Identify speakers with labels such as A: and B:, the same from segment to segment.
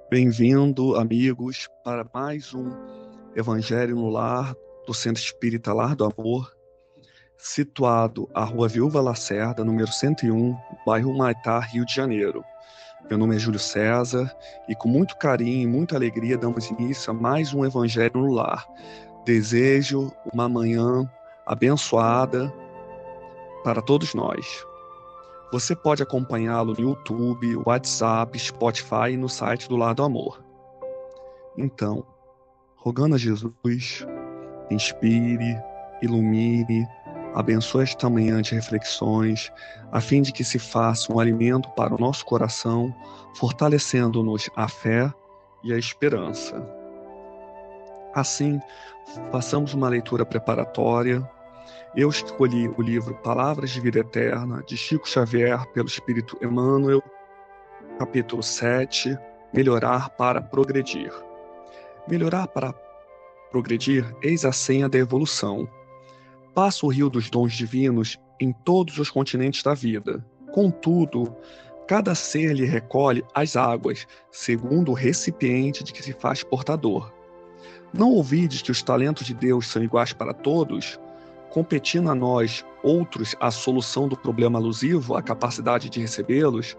A: Bem-vindo, amigos, para mais um Evangelho no Lar do Centro Espírita Lar do Amor, situado à Rua Viúva Lacerda, número 101, bairro Humaitá, Rio de Janeiro. Meu nome é Júlio César e com muito carinho e muita alegria damos início a mais um Evangelho no Lar. Desejo uma manhã abençoada para todos nós. Você pode acompanhá-lo no YouTube, WhatsApp, Spotify e no site do Lar do Amor. Então, rogando a Jesus, inspire, ilumine, abençoe esta manhã de reflexões, a fim de que se faça um alimento para o nosso coração, fortalecendo-nos a fé e a esperança. Assim, façamos uma leitura preparatória. Eu escolhi o livro Palavras de Vida Eterna, de Chico Xavier, pelo Espírito Emmanuel, capítulo 7, Melhorar para Progredir. Melhorar para progredir, eis a senha da evolução. Passa o rio dos dons divinos em todos os continentes da vida. Contudo, cada ser lhe recolhe as águas, segundo o recipiente de que se faz portador. Não ouvides que os talentos de Deus são iguais para todos, competindo a nós, outros, a solução do problema alusivo, a capacidade de recebê-los?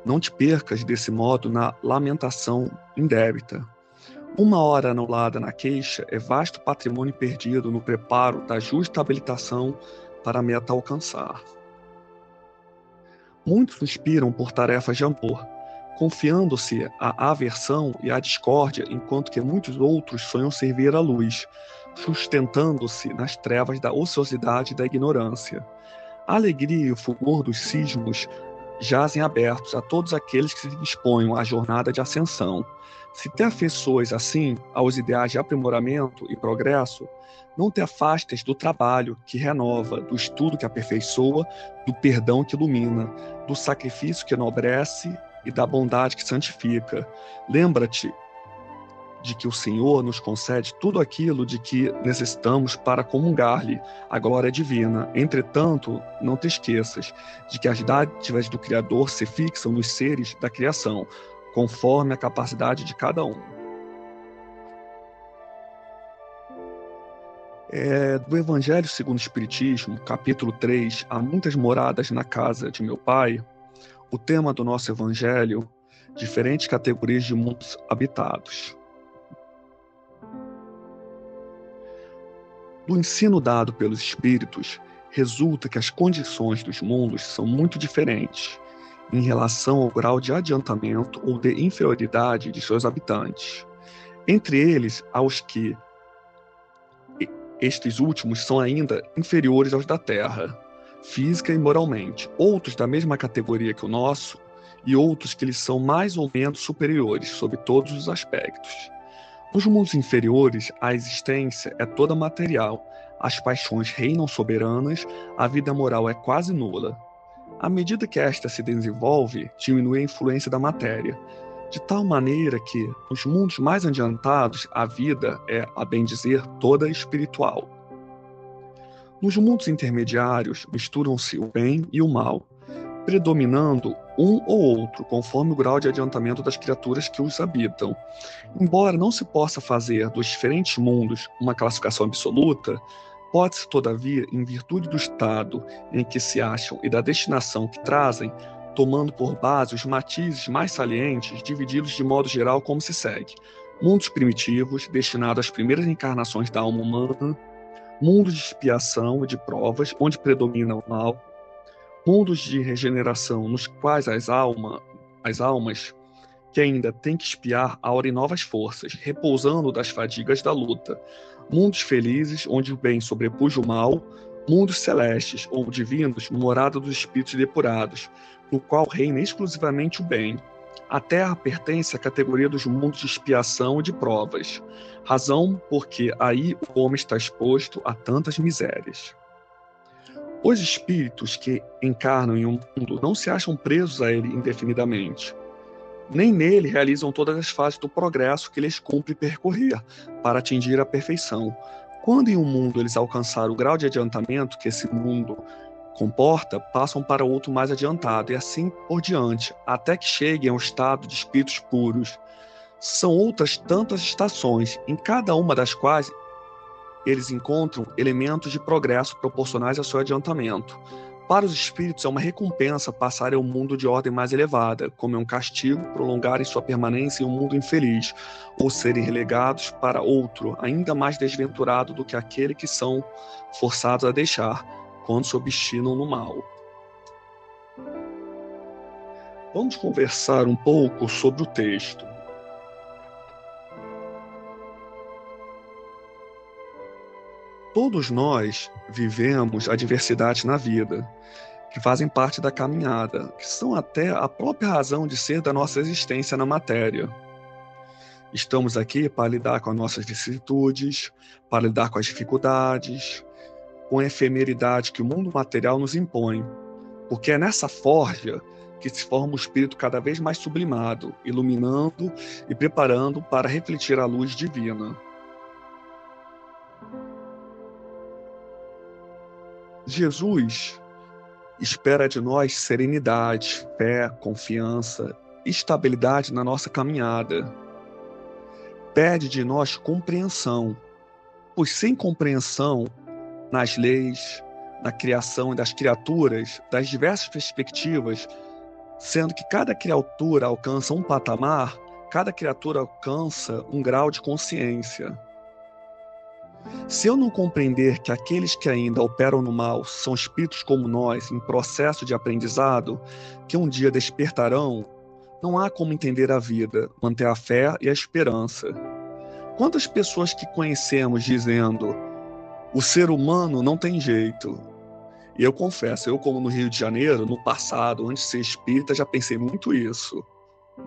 A: Não te percas desse modo na lamentação indébita. Uma hora anulada na queixa é vasto patrimônio perdido no preparo da justa habilitação para a meta alcançar. Muitos suspiram por tarefas de amor, confiando-se à aversão e à discórdia, enquanto que muitos outros sonham servir à luz, sustentando-se nas trevas da ociosidade e da ignorância. A alegria e o fulgor dos cismos jazem abertos a todos aqueles que se disponham à jornada de ascensão. Se te afeiçoas assim aos ideais de aprimoramento e progresso, não te afastes do trabalho que renova, do estudo que aperfeiçoa, do perdão que ilumina, do sacrifício que enobrece e da bondade que santifica. Lembra-te de que o Senhor nos concede tudo aquilo de que necessitamos para comungar-lhe a glória divina. Entretanto, não te esqueças de que as dádivas do Criador se fixam nos seres da criação, conforme a capacidade de cada um. Do Evangelho segundo o Espiritismo, capítulo 3, Há muitas moradas na casa de meu Pai, o tema do nosso Evangelho, diferentes categorias de mundos habitados. Do ensino dado pelos espíritos, resulta que as condições dos mundos são muito diferentes em relação ao grau de adiantamento ou de inferioridade de seus habitantes. Entre eles, há os que estes últimos são ainda inferiores aos da Terra, física e moralmente, outros da mesma categoria que o nosso, e outros que lhes são mais ou menos superiores, sob todos os aspectos. Nos mundos inferiores, a existência é toda material, as paixões reinam soberanas, a vida moral é quase nula. À medida que esta se desenvolve, diminui a influência da matéria, de tal maneira que, nos mundos mais adiantados, a vida é, a bem dizer, toda espiritual. Nos mundos intermediários, misturam-se o bem e o mal, predominando um ou outro, conforme o grau de adiantamento das criaturas que os habitam. Embora não se possa fazer dos diferentes mundos uma classificação absoluta, pode-se, todavia, em virtude do estado em que se acham e da destinação que trazem, tomando por base os matizes mais salientes, dividi-los de modo geral como se segue: mundos primitivos, destinados às primeiras encarnações da alma humana; mundos de expiação e de provas, onde predomina o mal; mundos de regeneração, nos quais as almas que ainda têm que expiar aurem novas forças, repousando das fadigas da luta; mundos felizes, onde o bem sobrepuja o mal; mundos celestes ou divinos, morada dos espíritos depurados, no qual reina exclusivamente o bem. A Terra pertence à categoria dos mundos de expiação e de provas, razão porque aí o homem está exposto a tantas misérias. Os espíritos que encarnam em um mundo não se acham presos a ele indefinidamente. Nem nele realizam todas as fases do progresso que lhes cumpre percorrer para atingir a perfeição. Quando em um mundo eles alcançarem o grau de adiantamento que esse mundo comporta, passam para outro mais adiantado, e assim por diante, até que cheguem ao estado de espíritos puros, São outras tantas estações, em cada uma das quais eles encontram elementos de progresso proporcionais ao seu adiantamento. Para os espíritos é uma recompensa passarem a um mundo de ordem mais elevada, como é um castigo prolongarem sua permanência em um mundo infeliz, ou serem relegados para outro, ainda mais desventurado do que aquele que são forçados a deixar, quando se obstinam no mal. Vamos conversar um pouco sobre o texto. Todos nós vivemos adversidades na vida, que fazem parte da caminhada, que são até a própria razão de ser da nossa existência na matéria. Estamos aqui para lidar com as nossas vicissitudes, para lidar com as dificuldades, com a efemeridade que o mundo material nos impõe, porque é nessa forja que se forma um espírito cada vez mais sublimado, iluminando e preparando para refletir a luz divina. Jesus espera de nós serenidade, fé, confiança, estabilidade na nossa caminhada. Pede de nós compreensão, pois sem compreensão nas leis, na criação das criaturas, das diversas perspectivas, sendo que cada criatura alcança um patamar, cada criatura alcança um grau de consciência. Se eu não compreender que aqueles que ainda operam no mal são espíritos como nós, em processo de aprendizado, que um dia despertarão, não há como entender a vida, manter a fé e a esperança. Quantas pessoas que conhecemos dizendo o ser humano não tem jeito? E eu confesso, eu como no Rio de Janeiro, no passado, antes de ser espírita, já pensei muito isso.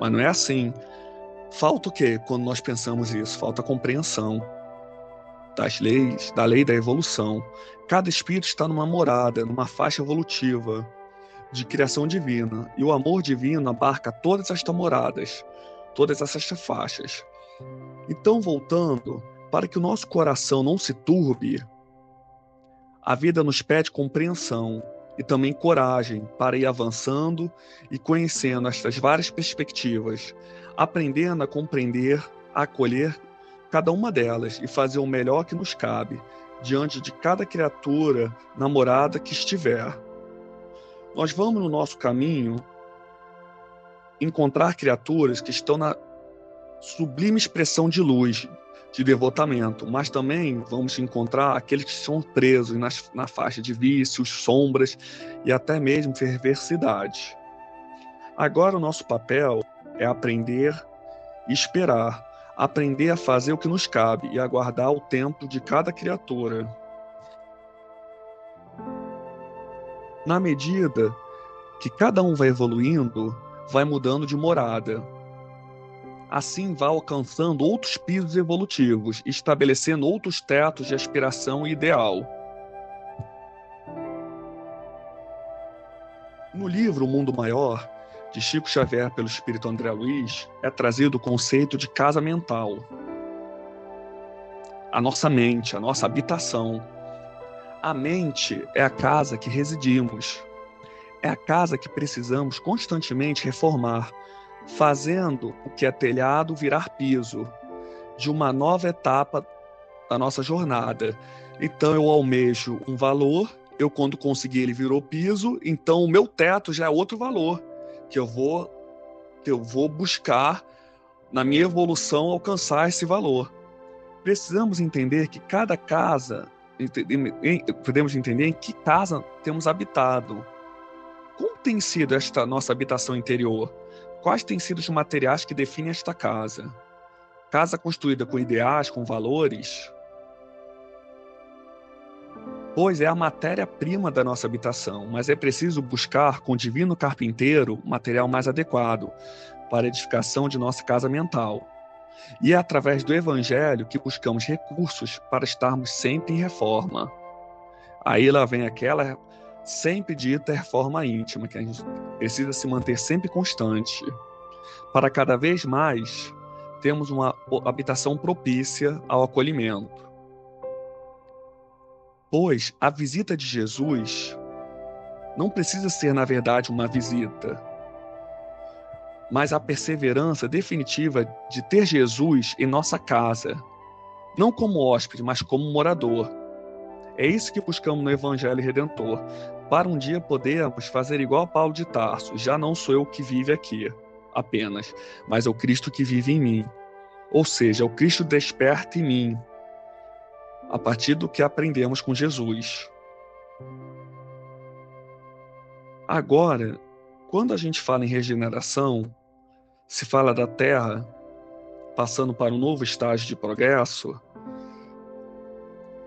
A: Mas não é assim. Falta o quê quando nós pensamos isso? Falta compreensão das leis, da lei da evolução. Cada espírito está numa morada, numa faixa evolutiva de criação divina. E o amor divino abarca todas estas moradas, todas essas faixas. Então, voltando, para que o nosso coração não se turbe, a vida nos pede compreensão e também coragem para ir avançando e conhecendo estas várias perspectivas, aprendendo a compreender, a acolher cada uma delas e fazer o melhor que nos cabe, diante de cada criatura namorada que estiver. Nós vamos no nosso caminho encontrar criaturas que estão na sublime expressão de luz, de devotamento, mas também vamos encontrar aqueles que são presos na faixa de vícios, sombras e até mesmo perversidade. Agora o nosso papel é aprender e esperar, aprender a fazer o que nos cabe e aguardar o tempo de cada criatura. Na medida que cada um vai evoluindo, vai mudando de morada. Assim vai alcançando outros pisos evolutivos, estabelecendo outros tetos de aspiração e ideal. No livro O Mundo Maior, de Chico Xavier pelo espírito André Luiz, é trazido o conceito de casa mental. A nossa mente, a nossa habitação. A mente é a casa que residimos. É a casa que precisamos constantemente reformar, fazendo o que é telhado virar piso, de uma nova etapa da nossa jornada. Então eu almejo um valor, eu quando conseguir ele virou piso, então o meu teto já é outro valor, que eu vou buscar na minha evolução alcançar esse valor. Precisamos entender que cada casa, podemos entender em que casa temos habitado. Como tem sido esta nossa habitação interior? Quais têm sido os materiais que definem esta casa? Casa construída com ideais, com valores? Pois é a matéria-prima da nossa habitação, mas é preciso buscar com o divino carpinteiro o material mais adequado para a edificação de nossa casa mental. E é através do Evangelho que buscamos recursos para estarmos sempre em reforma. Aí lá vem aquela sempre dita reforma íntima, que a gente precisa se manter sempre constante, para cada vez mais termos uma habitação propícia ao acolhimento. Pois a visita de Jesus não precisa ser, na verdade, uma visita. mas a perseverança definitiva de ter Jesus em nossa casa, não como hóspede, mas como morador. É isso que buscamos no Evangelho Redentor, para um dia podermos fazer igual a Paulo de Tarso: já não sou eu que vive aqui apenas, mas é o Cristo que vive em mim. Ou seja, o Cristo desperta em mim, a partir do que aprendemos com Jesus. Agora, quando a gente fala em regeneração, se fala da Terra passando para um novo estágio de progresso,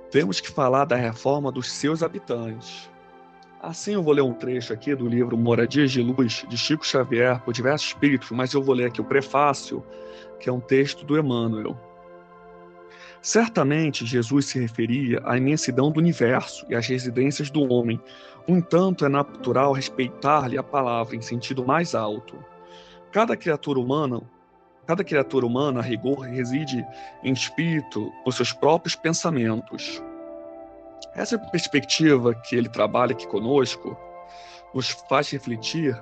A: temos que falar da reforma dos seus habitantes. Assim, eu vou ler um trecho aqui do livro Moradias de Luz, de Chico Xavier, por diversos espíritos, mas eu vou ler aqui o prefácio, que é um texto do Emmanuel. Certamente, Jesus se referia à imensidão do universo e às residências do homem. No entanto, é natural respeitar-lhe a palavra em sentido mais alto. Cada criatura humana, a rigor, reside em espírito os seus próprios pensamentos. Essa perspectiva que ele trabalha aqui conosco nos faz refletir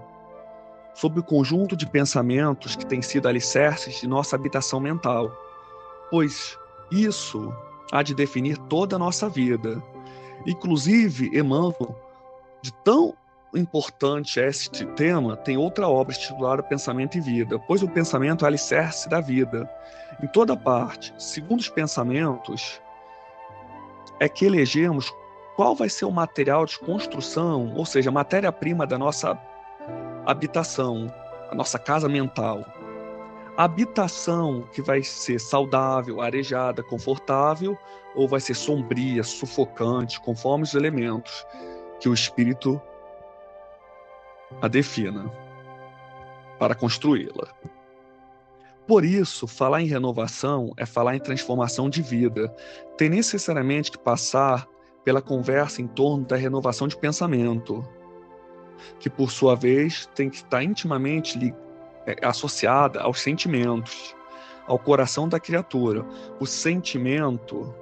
A: sobre o conjunto de pensamentos que tem sido alicerces de nossa habitação mental, pois isso há de definir toda a nossa vida. Inclusive, Emmanuel, de tão importante este tema, tem outra obra intitulada Pensamento e Vida, pois o pensamento é alicerce da vida. Em toda parte, segundo os pensamentos, é que elegemos qual vai ser o material de construção, ou seja, a matéria-prima da nossa habitação, a nossa casa mental. A habitação que vai ser saudável, arejada, confortável, ou vai ser sombria, sufocante, conforme os elementos que o espírito a defina para construí-la. Por isso, falar em renovação é falar em transformação de vida. Tem necessariamente que passar pela conversa em torno da renovação de pensamento, que, por sua vez, tem que estar intimamente associada aos sentimentos, ao coração da criatura. O sentimento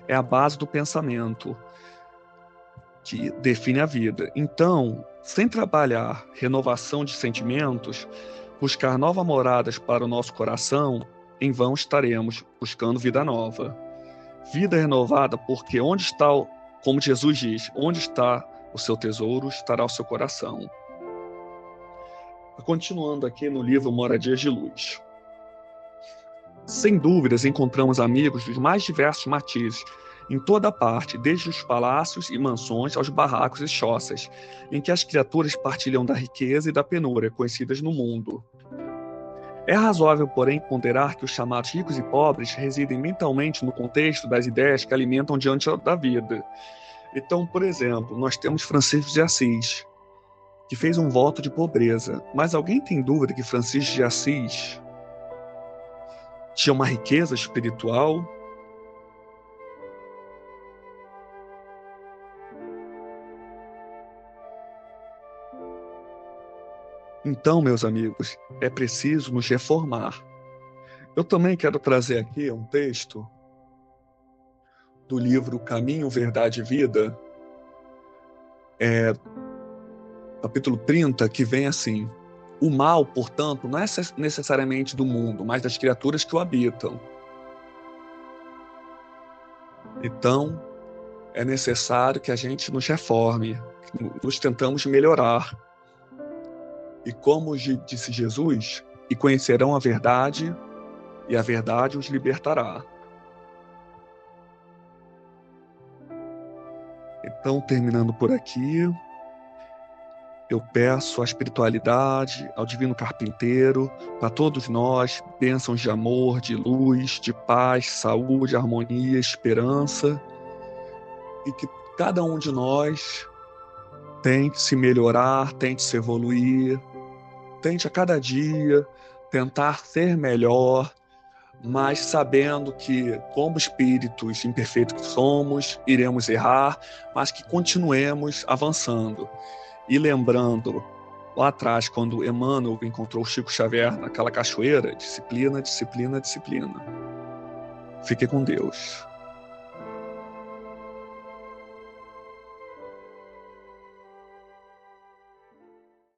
A: é a base do pensamento, que define a vida. Então, sem trabalhar renovação de sentimentos, buscar novas moradas para o nosso coração, em vão estaremos buscando vida nova. Vida renovada, porque onde está, como Jesus diz, onde está o seu tesouro, estará o seu coração. Continuando aqui no livro Moradias de Luz. Sem dúvidas, encontramos amigos dos mais diversos matizes, em toda parte, desde os palácios e mansões aos barracos e choças, em que as criaturas partilham da riqueza e da penúria conhecidas no mundo. É razoável, porém, ponderar que os chamados ricos e pobres residem mentalmente no contexto das ideias que alimentam diante da vida. Então, por exemplo, nós temos Francisco de Assis, que fez um voto de pobreza. Mas alguém tem dúvida que Francisco de Assis tinha uma riqueza espiritual? Então, meus amigos, é preciso nos reformar. Eu também quero trazer aqui um texto do livro Caminho, Verdade e Vida, capítulo 30, que vem assim: o mal, portanto, não é necessariamente do mundo, mas das criaturas que o habitam. Então, é necessário que a gente nos reforme, nos tentamos melhorar. E como disse Jesus, e conhecerão a verdade, e a verdade os libertará. Então, terminando por aqui, eu peço à espiritualidade, ao Divino Carpinteiro, para todos nós, bênçãos de amor, de luz, de paz, saúde, harmonia, esperança, e que cada um de nós tente se melhorar, tente se evoluir, tente a cada dia tentar ser melhor, mas sabendo que, como espíritos imperfeitos que somos, iremos errar, mas que continuemos avançando. E lembrando, lá atrás, quando Emmanuel encontrou Chico Xavier naquela cachoeira, disciplina, disciplina, disciplina. Fique com Deus.